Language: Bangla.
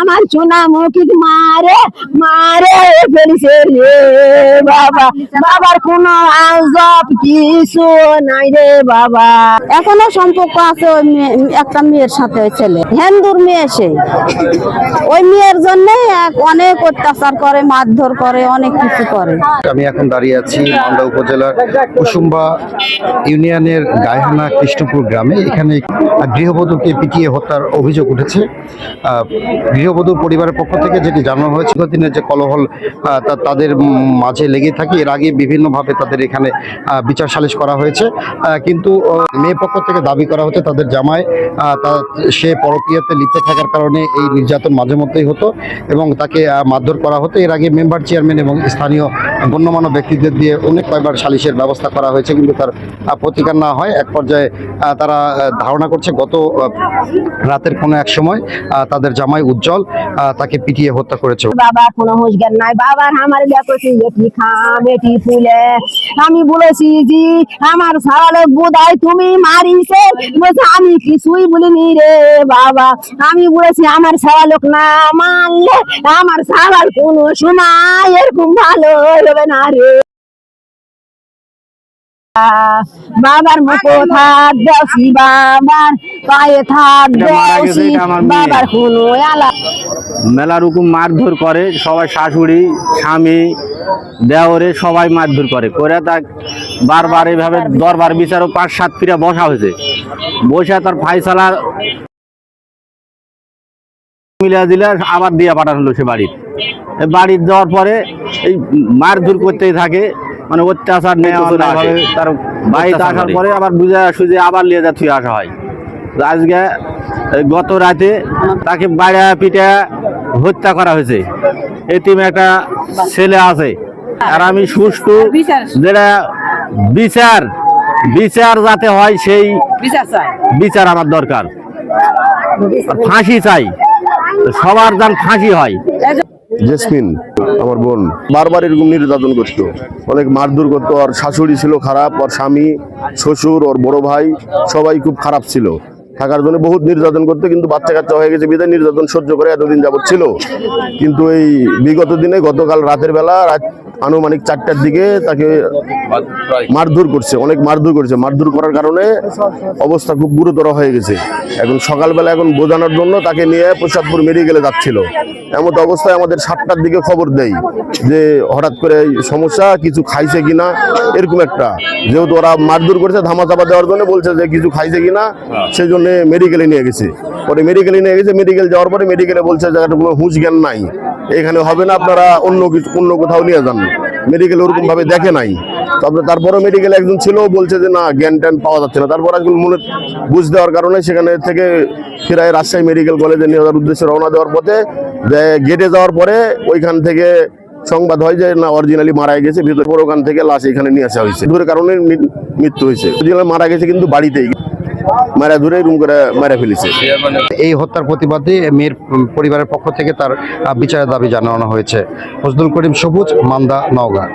আমার চুনামুখী মারে মারে ফেলিছে রে বাবা, বাবার কোনো আজব কিছু নাই রে বাবা। এখনো সম্পর্ক আছে ওই একটা মেয়ের সাথে, ওই ছেলে হিন্দুর মেয়ে, সে ওই মেয়ের জন্য অনেক অত্যাচার করে, মারধর করে, অনেক কিছু করে। আমি এখন দাঁড়িয়ে আছি মালদা উপজেলার কুসুম্বা ইউনিয়নের গায়হানা কৃষ্ণপুর গ্রামে। এখানে গৃহবধূকে পিটিয়ে হত্যার অভিযোগ উঠেছে। গৃহবধূর পরিবারের পক্ষ থেকে যেটি জানানো হয়েছে, দিনের যে কলহল তাদের মাঝে লেগে থাকে, এর আগে বিভিন্নভাবে তাদের এখানে বিচার সালিশ করা হয়েছে, কিন্তু মেয়ে পক্ষ থেকে দাবি করা হচ্ছে তাদের জামাই সে পরকীয়াতে লিপ্ত থাকার কারণে এই নির্যাতন মাঝে মধ্যেই হতো এবং তাকে মারধর করা হতো। এর আগে মেম্বার চেয়ারম্যান এবং স্থানীয় গণ্যমান্য ব্যক্তিদের দিয়ে অনেক কয়েকবার সালিশের ব্যবস্থা করা হয়েছে, কিন্তু তার প্রতিকার না হয়। এক পর্যায়ে তারা ধারণা করছে গত রাতের কোনো এক সময় তাদের জামাই উজ্জ্বল তাকে পিটিয়ে হত্যা করেছে। বাবা কোনো হুঁশ জ্ঞান নাই, বাবার আমার দেখছি এটি খাম এটি ফুলে। আমি বলেছি জি আমার সারালে বোধাই তুমি মারিছে, বলছে আমি কিছুই বলিনি রে বাবা। আমি বলেছি আমার সারালোক না মানলে আমার সারাল কোনো সময় এরকম ভালো হবে না রে। বাবার মুখো থাক দেওছি, বাবার পায়ে থাক দেওছি, বাবার কোনো আলা। মেলা রকম মারধর করে সবাই, শাশুড়ি স্বামী দেওরে সবাই মারধর করে তাক বারবার এইভাবে দরবার বিচারও ৫-৭ ফিরা বসা হয়েছে। বসে তার ফাইসালা মিলিয়ে দিলে আবার দিয়ে পাঠানো হলো সে বাড়ি যাওয়ার পরে এই মারধর করতেই থাকে, মানে অত্যাচার নেওয়া তার বাড়িতে আসার পরে আবার বুঝে সুঝে আবার নিয়ে যা থুয়ে আসা হয়। আজকে গত রাতে তাকে বাইরে পিঠে হত্যা করা হয়েছে। এতিম একটা ছেলে আছে, আর আমি সুষ্ঠু যেটা বিচার যাতে হয় সেই বিচার আমার দরকার। ফাঁসি চাই, সবার যেন ফাঁসি হয়। জেসমিন আমার বোন বারবার এরকম নির্যাতন করতো, অনেক মারধর করতো। আর শাশুড়ি ছিল খারাপ, আর স্বামী শ্বশুর ওর বড় ভাই সবাই খুব খারাপ ছিল, থাকার জন্য বহুত নির্যাতন করতো। কিন্তু বাচ্চা কাচ্চা হয়ে গেছে বিধায় নির্যাতন সহ্য করে এতদিন যাবত ছিল। কিন্তু এই বিগত দিনে গতকাল রাতের বেলা আনুমানিক ৪টার দিকে তাকে মারধর করছে, অনেক মারধর করছে। মারধর করার কারণে অবস্থা খুব গুরুতর হয়ে গেছে। এখন সকালবেলা এখন বোঝানোর জন্য তাকে নিয়ে প্রসাদপুর মেডিকেলে যাচ্ছিল। এমন অবস্থায় আমাদের ৭টার দিকে খবর দেয় যে হঠাৎ করে সমস্যা, কিছু খাইছে কিনা এরকম একটা। যেহেতু ওরা মারধর করেছে ধামাচাপা দেওয়ার জন্য, বলছে যে কিছু খাইছে কিনা, সেই জন্য মেডিকেলে নিয়ে গেছে। পরে মেডিকেলে নিয়ে গেছে, মেডিকেল যাওয়ার পরে মেডিকেলে বলছে জায়গাটা কোনো হুঁশ জ্ঞান নাই, এখানে হবে না, আপনারা অন্য কোথাও নিয়ে যান। মেডিকেল ওরকম ভাবে দেখে নাই। তারপরে মেডিকেল একজন ছিল, বলছে যে না জ্ঞান ট্যান পাওয়া যাচ্ছে না। তারপর একজন মনে বুঝ দেওয়ার কারণে সেখানে থেকে ফেরায় রাজশাহী মেডিকেল কলেজে নিয়ে যাওয়ার উদ্দেশ্যে রওনা দেওয়ার পথে গেটে যাওয়ার পরে ওইখান থেকে সংবাদ হয় যে না অরিজিনালি মারা গেছে, ভিতর ওখান থেকে লাশ এখানে নিয়ে আসা হয়েছে। দূরের কারণে মৃত্যু হয়েছে। অরিজিনালি মারা গেছে কিন্তু বাড়িতেই মারা ধরে রুম করে মারা ফেলেছে। এই হত্যার প্রতিবাদে মেয়ের পরিবারের পক্ষ থেকে তার বিচারের দাবি জানানো হয়েছে। ফজলুল করিম সবুজ, মান্দা, নওগাঁ।